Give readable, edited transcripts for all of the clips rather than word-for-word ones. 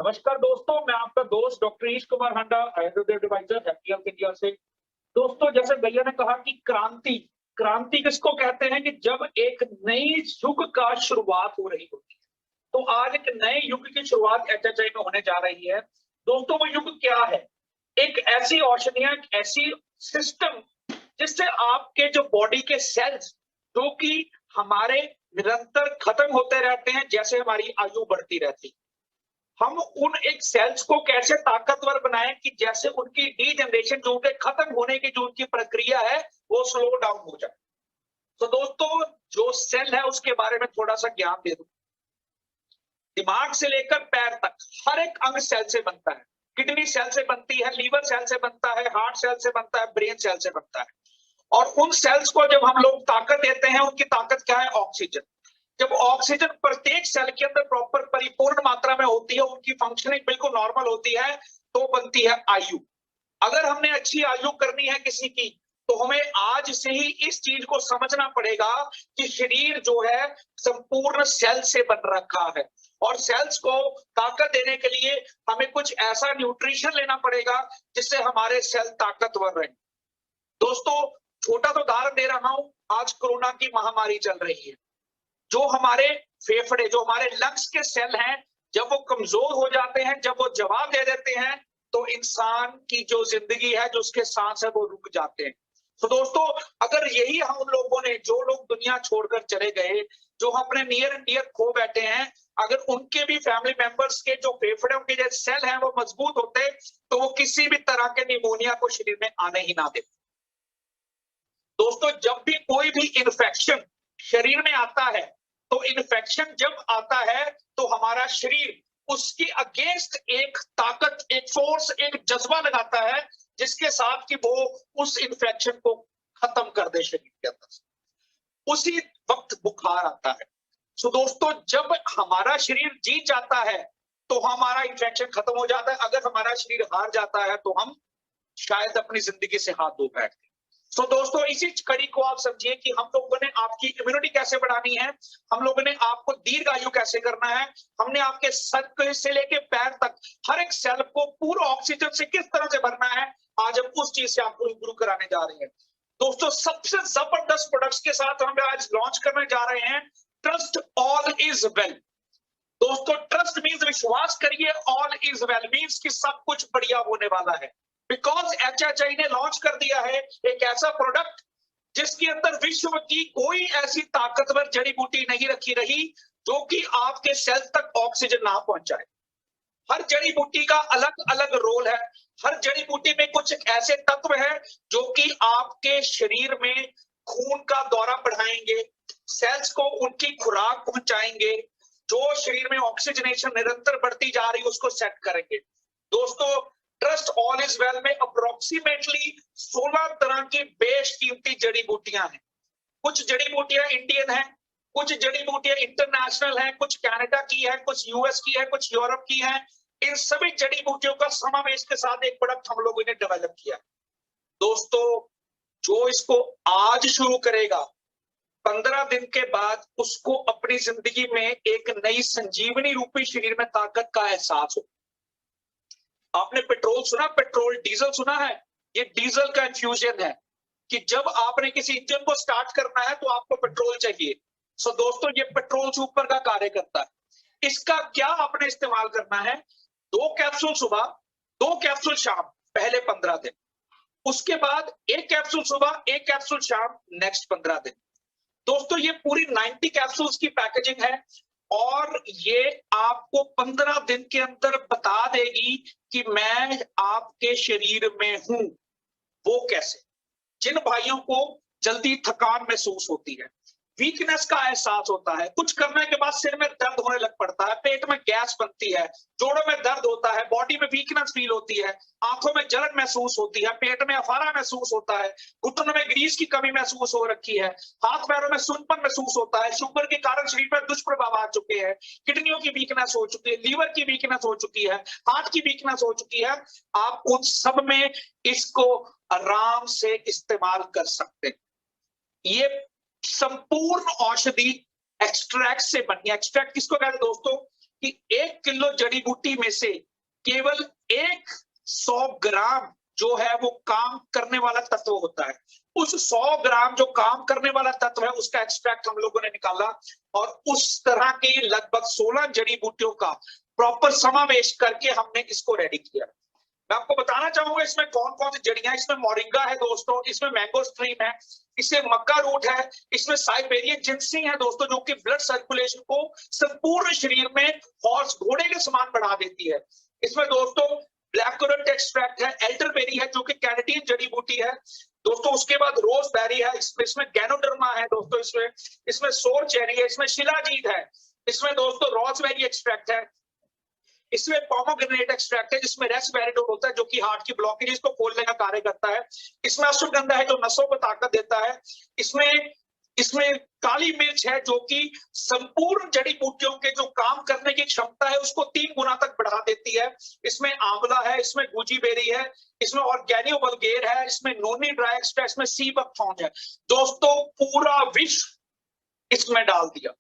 नमस्कार दोस्तों, मैं आपका दोस्त doctor Ish Kumar Handa, Ayurveda adviser happy health India से। दोस्तों, जैसे भैया ने कहा कि क्रांति क्रांति किसको कहते हैं कि जब एक नई युग का शुरुआत हो रही होती है। तो आज एक नए युग की शुरुआत एचएचआई में होने जा रही है। दोस्तों, वो युग क्या है? एक ऐसी औषधियां, एक ऐसी सिस्टम जिससे आपके जो बॉडी के सेल्स, जो कि हमारे निरंतर खत्म होते रहते हैं जैसे हमारी आयु बढ़ती रहती है, हम उन एक सेल्स को कैसे ताकतवर बनाएं कि जैसे उनकी डीजनरेशन, जो उनके खत्म होने की जो उनकी प्रक्रिया है, वो स्लो डाउन हो जाए। तो दोस्तों, जो सेल है उसके बारे में थोड़ा सा ज्ञान दे दूं। दिमाग से लेकर पैर तक हर एक अंग सेल से बनता है। किडनी सेल से बनती है, लीवर सेल से बनता है, हार्ट सेल से बनता है, ब्रेन सेल से बनता है। और उन सेल्स को जब हम लोग ताकत देते हैं, उनकी ताकत क्या है? ऑक्सीजन। जब ऑक्सीजन प्रत्येक सेल के अंदर प्रॉपर परिपूर्ण मात्रा में होती है, उनकी फंक्शनिंग बिल्कुल नॉर्मल होती है, तो बनती है आयु। अगर हमने अच्छी आयु करनी है किसी की, तो हमें आज से ही इस चीज को समझना पड़ेगा कि शरीर जो है संपूर्ण सेल से बन रखा है, और सेल्स को ताकत देने के लिए हमें कुछ ऐसा न्यूट्रिशन लेना पड़ेगा जिससे हमारे सेल ताकतवर रहे। दोस्तों, छोटा तो उदाहरण दे रहा हूं। आज कोरोना की महामारी चल रही है। जो हमारे फेफड़े, जो हमारे लंग्स के सेल हैं, जब वो कमजोर हो जाते हैं, जब वो जवाब दे देते हैं, तो इंसान की जो जिंदगी है, जो उसके सांस है, वो रुक जाते हैं। तो दोस्तों, अगर यही हम लोगों ने, जो लोग दुनिया छोड़कर चले गए, जो अपने नियर एंड डियर खो बैठे हैं, अगर उनके भी फैमिली मेंबर्स के जो फेफड़े के जो सेल हैं वो मजबूत होते, तो वो किसी भी तरह के निमोनिया को शरीर में आने ही ना देते। दोस्तों, जब भी कोई भी इन्फेक्शन शरीर में आता है, तो इन्फेक्शन जब आता है तो हमारा शरीर उसकी अगेंस्ट एक ताकत, एक फोर्स, एक जज्बा लगाता है, जिसके साथ कि वो उस इन्फेक्शन को खत्म कर दे शरीर के अंदर। उसी वक्त बुखार आता है। सो दोस्तों, जब हमारा शरीर जीत जाता है तो हमारा इन्फेक्शन खत्म हो जाता है। अगर हमारा शरीर हार जाता है तो हम शायद अपनी जिंदगी से हाथ धो बैठते। तो दोस्तों, इसी कड़ी को आप समझिए कि हम लोगों ने आपकी इम्यूनिटी कैसे बढ़ानी है, हम लोगों ने आपको दीर्घायु कैसे करना है, हमने आपके सर से लेके पैर तक हर एक सेल को पूरा ऑक्सीजन से किस तरह से भरना है, आज हम उस चीज से आपको रूबरू कराने जा रहे हैं। दोस्तों, सबसे जबरदस्त प्रोडक्ट्स के साथ हम आज लॉन्च करने जा रहे हैं ट्रस्ट ऑल इज वेल। दोस्तों, ट्रस्ट मीन्स विश्वास करिए, ऑल इज वेल मीन्स कि सब कुछ बढ़िया होने वाला है। बिकॉज एचएचआई ने लॉन्च कर दिया है एक ऐसा प्रोडक्ट जिसके अंदर विश्व की कोई ऐसी ताकतवर जड़ी बूटी नहीं रखी रही जो कि आपके सेल तक ऑक्सीजन ना पहुंचाए। हर जड़ी बूटी का अलग अलग रोल है। हर जड़ी बूटी में कुछ ऐसे तत्व हैं जो कि आपके शरीर में खून का दौरा बढ़ाएंगे, सेल्स को उनकी खुराक पहुंचाएंगे, जो शरीर में ऑक्सीजनेशन निरंतर बढ़ती जा रही है उसको सेट करेंगे। दोस्तों, ट्रस्ट ऑल इज वेल में अप्रोक्सीमेटली 16 तरह की बेशकीमती जड़ी बूटियां हैं। कुछ जड़ी बूटियां इंडियन हैं, कुछ जड़ी बूटियां इंटरनेशनल हैं, कुछ कनाडा की है, कुछ यूएस की है, कुछ यूरोप की है। इन सभी जड़ी बूटियों का समावेश के साथ एक प्रोडक्ट हम लोगों ने डेवलप किया। दोस्तों, जो इसको आज शुरू करेगा, 15 दिन के बाद उसको अपनी जिंदगी में एक नई संजीवनी रूपी शरीर में ताकत का एहसास हो। आपने पेट्रोल सुना, पेट्रोल डीजल सुना है? ये डीजल का इंफ्यूजन है कि जब आपने किसी इंजन को स्टार्ट करना है तो आपको पेट्रोल चाहिए। सो दोस्तों, ये पेट्रोल से ऊपर का कार्य करता है। इसका क्या आपने इस्तेमाल करना है? 2 कैप्सूल सुबह, 2 कैप्सूल शाम, पहले 15 दिन। उसके बाद 1 कैप्सूल सुबह, 1 कैप्सूल शाम, नेक्स्ट 15 दिन। दोस्तों, ये पूरी 90 कैप्सूल्स की पैकेजिंग है और ये आपको 15 दिन के अंदर बता देगी कि मैं आपके शरीर में हूं। वो कैसे? जिन भाइयों को जल्दी थकान महसूस होती है, वीकनेस का एहसास होता है, कुछ करने के बाद सिर में दर्द होने लग पड़ता है, पेट में गैस बनती है, जोड़ों में दर्द होता है, बॉडी में वीकनेस फील होती है, आंखों में जलन महसूस होती है, पेट में अफारा महसूस होता है, घुटनों में ग्रीस की कमी महसूस हो रखी है, हाथ पैरों में सुनपन महसूस होता है, शुगर के कारण शरीर पर दुष्प्रभाव आ चुके हैं, किडनियों की वीकनेस हो चुकी है, लीवर की वीकनेस हो चुकी है, हार्ट की वीकनेस हो चुकी है, आप उन सब में इसको आराम से इस्तेमाल कर सकते हैं। ये संपूर्ण औषधि एक्सट्रैक्ट से बनी है। एक्सट्रैक्ट किसको कहते हैं दोस्तों? कि 1 किलो जड़ी बूटी में से केवल 100 ग्राम जो है वो काम करने वाला तत्व होता है। उस 100 ग्राम जो काम करने वाला तत्व है उसका एक्सट्रैक्ट हम लोगों ने निकाला और उस तरह की लगभग 16 जड़ी बूटियों का प्रॉपर समावेश करके हमने इसको रेडी किया। मैं आपको बताना चाहूंगा इसमें कौन कौन सी जड़ियां, इसमें मोरिंगा है दोस्तों, इसमें मैंगो स्ट्रीम है, इसमें मक्का रूट है, इसमें साइबेरियन जिंसिंग है दोस्तों, जो कि ब्लड सर्कुलेशन को संपूर्ण शरीर में हॉर्स घोड़े के समान बढ़ा देती है। इसमें दोस्तों ब्लैक करंट एक्सट्रैक्ट है, एल्डरबेरी है जो कि कैनेडियन जड़ी बूटी है दोस्तों, उसके बाद रोजबेरी है, इसमें गैनोडर्मा है दोस्तों, इसमें सोर चेरी है, इसमें शिलाजीत है, इसमें दोस्तों रोजबेरी एक्सट्रैक्ट है, इसमें पोमोग्रेनेट एक्सट्रैक्ट है जिसमें रेस्वेराट्रोल होता है जो कि हार्ट की ब्लॉकेज को खोलने का कार्य करता है, इसमें अश्वगंधा है जो नसों को ताकत देता है, इसमें काली मिर्च है जो कि संपूर्ण जड़ी बूटियों के जो काम करने की क्षमता है उसको 3 गुना तक बढ़ा देती है, इसमें आंवला है, इसमें गुजी बेरी है, इसमें ऑर्गेनियो वल्गेर है, इसमें नोनी ड्राई एक्सट्रैक्ट, इसमें सी बकथॉर्न है दोस्तों। पूरा विश्व इसमें डाल दिया,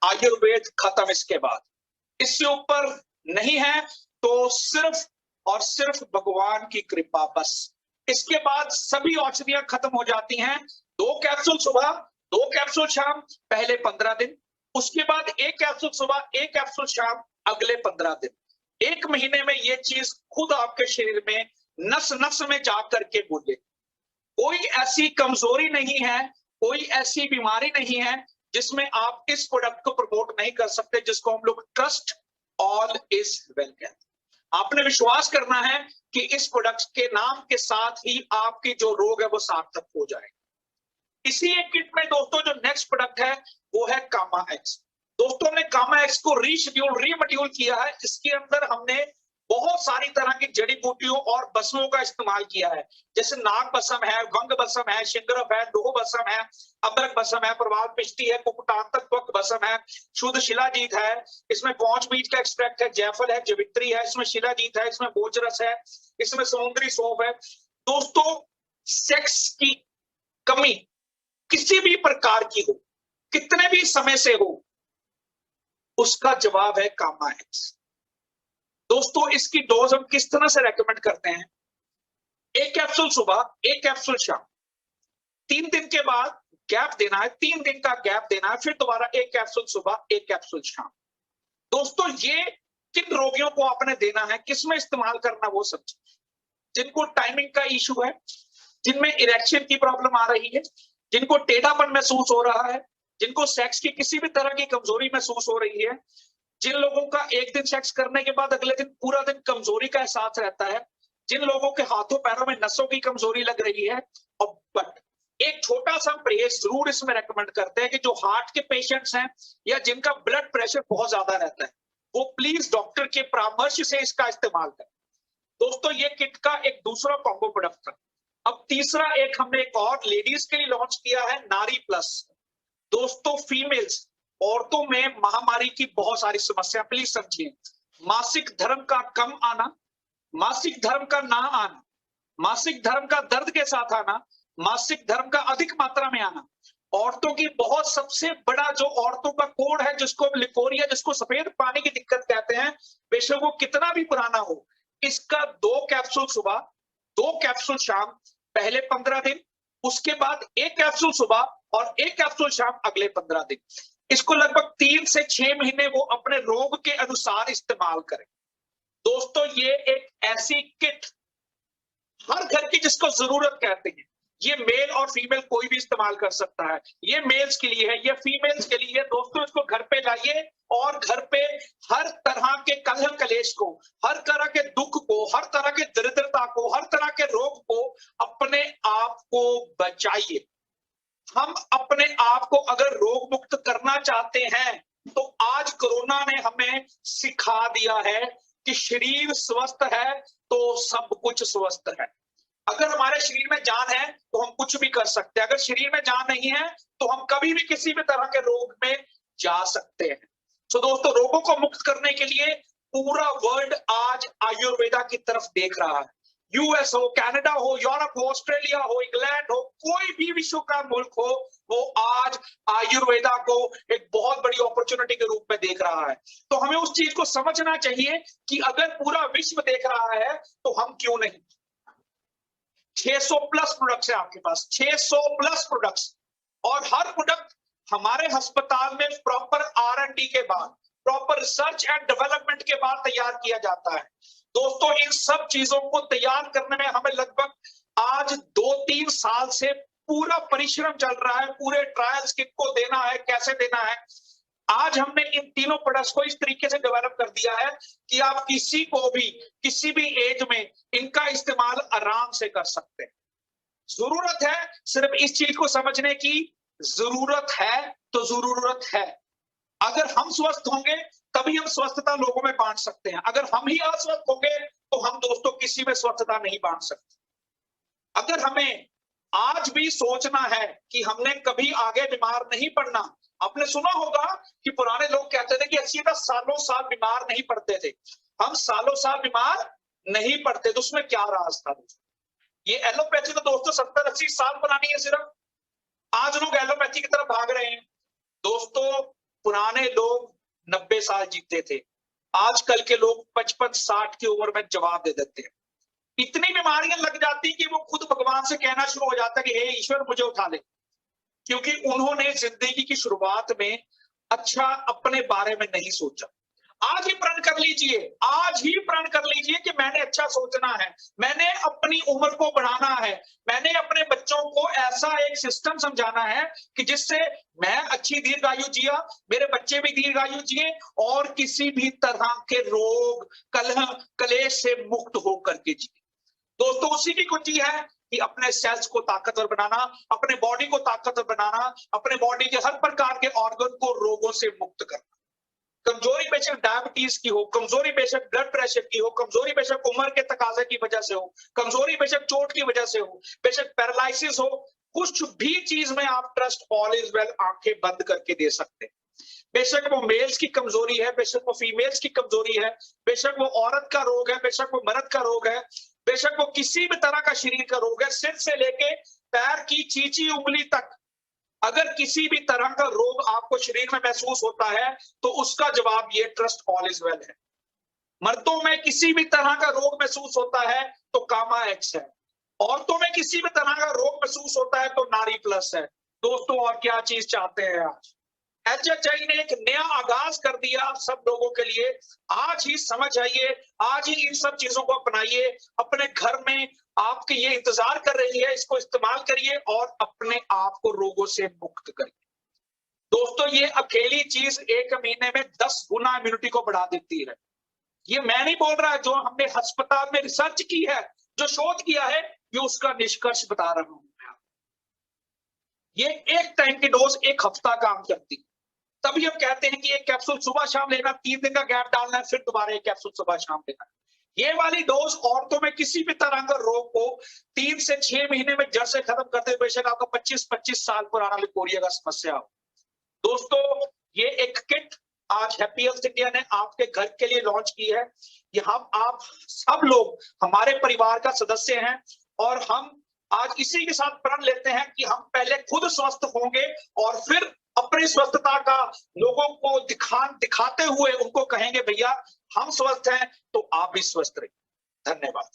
आयुर्वेद खत्म। इसके बाद इससे ऊपर नहीं है तो सिर्फ और सिर्फ भगवान की कृपा बस। इसके बाद सभी औषधियां खत्म हो जाती हैं, 2 कैप्सूल सुबह 2 कैप्सूल शाम पहले 15 दिन, उसके बाद 1 कैप्सूल सुबह 1 कैप्सूल शाम अगले 15 दिन। 1 महीने में ये चीज खुद आपके शरीर में नस नस में जा करके बोले। कोई ऐसी कमजोरी नहीं है, कोई ऐसी बीमारी नहीं है जिसमें आप इस प्रोडक्ट को प्रमोट नहीं कर सकते, जिसको हम लोग ट्रस्ट ऑल इज वेल कहते हैं। आपने विश्वास करना है कि इस प्रोडक्ट के नाम के साथ ही आपकी जो रोग है वो सार्थक हो जाए। इसी एक किट में दोस्तों जो नेक्स्ट प्रोडक्ट है वो है कामा एक्स। दोस्तों हमने कामा एक्स को रीमोड्यूल किया है। इसके अंदर हमने बहुत सारी तरह की जड़ी बूटियों और बसमों का इस्तेमाल किया है, जैसे नाग बसम है, वंग बसम है, शिंगरफ है, लोह बसम है, अमरक बसम है, प्रवाल पिष्टी है, कुकुटांतक त्वक बसम है, शुद्ध शिलाजीत है, इसमें पौंच बीज का एक्सट्रैक्ट है, जयफल है, जवित्री है, इसमें शिलाजीत है, इसमें बोचरस है, इसमें समुद्री सौंफ है। दोस्तों सेक्स की कमी किसी भी प्रकार की हो, कितने भी समय से हो, उसका जवाब है कामा एक्स। दोस्तों इसकी डोज हम किस तरह से रेकमेंड करते हैं? 1 कैप्सूल सुबह 1 कैप्सूल शाम, 3 दिन के बाद गैप देना है, 3 दिन का गैप देना है, फिर दोबारा 1 कैप्सूल सुबह 1 कैप्सूल शाम। दोस्तों ये किन रोगियों को आपने देना है, किसमें इस्तेमाल करना, वो समझिए। जिनको टाइमिंग का इशू है, जिनमें इरेक्शन की प्रॉब्लम आ रही है, जिनको टेढ़ापन महसूस हो रहा है, जिनको सेक्स की किसी भी तरह की कमजोरी महसूस हो रही है, जिन लोगों का एक दिन सेक्स करने के बाद अगले दिन पूरा दिन कमजोरी का एहसास रहता है, जिन लोगों के हाथों पैरों में नसों की कमजोरी लग रही है। और बट एक छोटा सा परहेज जरूर इसमें रेकमेंड करते हैं कि जो हार्ट के पेशेंट्स हैं या जिनका ब्लड प्रेशर बहुत ज्यादा रहता है, वो प्लीज डॉक्टर के परामर्श से इसका इस्तेमाल करें। दोस्तों ये किट का एक दूसरा कॉम्बो प्रोडक्ट था। अब तीसरा एक हमने एक और लेडीज के लिए लॉन्च किया है, नारी प्लस। दोस्तों फीमेल्स, औरतों में महामारी की बहुत सारी समस्या, प्लीज समझिए। मासिक धर्म का कम आना, मासिक धर्म का ना आना, मासिक धर्म का दर्द के साथ आना, मासिक धर्म का अधिक मात्रा में आना, औरतों की बहुत सबसे बड़ा जो औरतों का कोड है जिसको लिकोरिया, जिसको सफेद पानी की दिक्कत कहते हैं, बेशक वो कितना भी पुराना हो, इसका 2 कैप्सूल सुबह 2 कैप्सूल शाम पहले 15 दिन, उसके बाद 1 कैप्सूल सुबह और 1 कैप्सूल शाम अगले 15 दिन। इसको लगभग 3 से 6 महीने वो अपने रोग के अनुसार इस्तेमाल करें। दोस्तों ये एक ऐसी किट हर घर की जिसको जरूरत कहते हैं, ये मेल और फीमेल कोई भी इस्तेमाल कर सकता है। ये मेल्स के लिए है, ये फीमेल्स के लिए है। दोस्तों इसको घर पे लाइए और घर पे हर तरह के कलह कलेश को, हर तरह के दुख को, हर तरह के दरिद्रता को, हर तरह के रोग को अपने आप को बचाइए। हम अपने आप को अगर रोग मुक्त करना चाहते हैं तो आज कोरोना ने हमें सिखा दिया है कि शरीर स्वस्थ है तो सब कुछ स्वस्थ है। अगर हमारे शरीर में जान है तो हम कुछ भी कर सकते हैं, अगर शरीर में जान नहीं है तो हम कभी भी किसी भी तरह के रोग में जा सकते हैं। तो दोस्तों रोगों को मुक्त करने के लिए पूरा वर्ल्ड आज आयुर्वेदा की तरफ देख रहा है। यूएस हो, कनाडा हो, यूरोप हो, ऑस्ट्रेलिया हो, इंग्लैंड हो, कोई भी विश्व का मुल्क हो, वो आज आयुर्वेदा को एक बहुत बड़ी अपॉर्चुनिटी के रूप में देख रहा है। तो हमें उस चीज को समझना चाहिए कि अगर पूरा विश्व देख रहा है तो हम क्यों नहीं। 600 प्लस प्रोडक्ट्स है आपके पास, 600 प्लस प्रोडक्ट्स, और हर प्रोडक्ट हमारे अस्पताल में प्रॉपर R&D के बाद, प्रॉपर रिसर्च एंड डेवलपमेंट के बाद तैयार किया जाता है। दोस्तों, इन सब चीजों को तैयार करने में हमें लगभग आज 2-3 साल से पूरा परिश्रम चल रहा है। पूरे ट्रायल्स किसको देना है, कैसे देना है। आज हमने इन तीनों प्रोडक्ट्स को इस तरीके से डेवलप कर दिया है कि आप किसी को भी किसी भी एज में इनका इस्तेमाल आराम से कर सकते हैं। जरूरत है सिर्फ इस चीज को समझने की, जरूरत है तो जरूरत है। अगर हम स्वस्थ होंगे तभी हम स्वस्थता लोगों में बांट सकते हैं। अगर हम ही अस्वस्थ होंगे तो हम दोस्तों किसी में स्वस्थता नहीं बांट सकते। अगर हमें आज भी सोचना है कि हमने कभी आगे बीमार नहीं पड़ना। आपने सुना होगा कि पुराने लोग कहते थे कि अस्सी सालों साल बीमार नहीं पड़ते थे। हम सालों साल बीमार नहीं पड़ते, तो उसमें क्या राज था? ये एलोपैथी तो दोस्तों 70-80 साल पुरानी है सिर्फ। आज लोग एलोपैथी की तरफ भाग रहे हैं। दोस्तों, पुराने लोग 90 साल जीते थे, आजकल के लोग 55-60 की उम्र में जवाब दे देते हैं। इतनी बीमारियां लग जाती कि वो खुद भगवान से कहना शुरू हो जाता है कि हे ईश्वर मुझे उठा ले, क्योंकि उन्होंने जिंदगी की शुरुआत में अच्छा अपने बारे में नहीं सोचा। आज ही प्रण कर लीजिए, आज ही प्रण कर लीजिए कि मैंने अच्छा सोचना है, मैंने अपनी उम्र को बढ़ाना है, मैंने अपने बच्चों को ऐसा एक सिस्टम समझाना है कि जिससे मैं अच्छी दीर्घायु जिया, मेरे बच्चे भी दीर्घायु जिए और किसी भी तरह के रोग कलह कलेश से मुक्त होकर के जिए। दोस्तों, उसी की कुंजी है कि अपने सेल्स को ताकतवर बनाना, अपने बॉडी को ताकतवर बनाना, अपने बॉडी के हर प्रकार के ऑर्गन को रोगों से मुक्त करना। कमजोरी बेशक डायबिटीज की हो, कमजोरी बेशक ब्लड प्रेशर की हो, कमजोरी बेशक उम्र के तकाजे की वजह से हो, कमजोरी बेशक चोट की वजह से हो, बेशक पैरालिसिस हो, कुछ भी चीज में आप ट्रस्ट ऑल इज वेल आंखें बंद करके दे सकते हैं। बेशक वो मेल्स की कमजोरी है, बेशक वो फीमेल्स की कमजोरी है, बेशक वो औरत का रोग है, बेशक वो मर्द का रोग है, बेशक वो किसी भी तरह का शरीर का रोग है, सिर से लेके पैर की चींची उंगली तक, अगर किसी भी तरह का रोग आपको शरीर में महसूस होता है तो उसका जवाब ये ट्रस्ट ऑल इज वेल है। मर्दों में किसी भी तरह का रोग महसूस होता है तो कामा एक्स है, औरतों में किसी भी तरह का रोग महसूस होता है तो नारी प्लस है। दोस्तों, और क्या चीज चाहते हैं? आज HHI ने एक नया आगाज कर दिया सब लोगों के लिए। आज ही समझ आइए, आज ही इन सब चीजों को अपनाइए। अपने घर में आपके ये इंतजार कर रही है, इसको इस्तेमाल करिए और अपने आप को रोगों से मुक्त करिए। दोस्तों, ये अकेली चीज 1 महीने में 10 गुना इम्यूनिटी को बढ़ा देती है। ये मैं नहीं बोल रहा, जो हमने अस्पताल में रिसर्च की है, जो शोध किया है, ये उसका निष्कर्ष बता रहा हूं मैं। ये एक टाइम की डोज 1 हफ्ता काम करती, तभी हम कहते हैं कि एक कैप्सूल सुबह शाम लेना, 3 दिन का गैप डालना है, फिर दोबारा एक कैप्सूल सुबह शाम लेना। ये वाली डोज औरतों में किसी भी तरह का रोग को 3 से 6 महीने में जड़ से खत्म करते, बेशक आपका 25-25 साल पुराना लिपोरिया का समस्या हो। दोस्तों, ये एक किट आज हैप्पी हेल्थ इंडिया ने आपके घर के लिए लॉन्च की है। यहाँ आप सब लोग हमारे परिवार का सदस्य हैं और हम आज इसी के साथ प्रण लेते हैं कि हम पहले खुद स्वस्थ होंगे और फिर अपनी स्वस्थता का लोगों को दिखाते हुए उनको कहेंगे भैया हम स्वस्थ हैं तो आप भी स्वस्थ रहिए। धन्यवाद।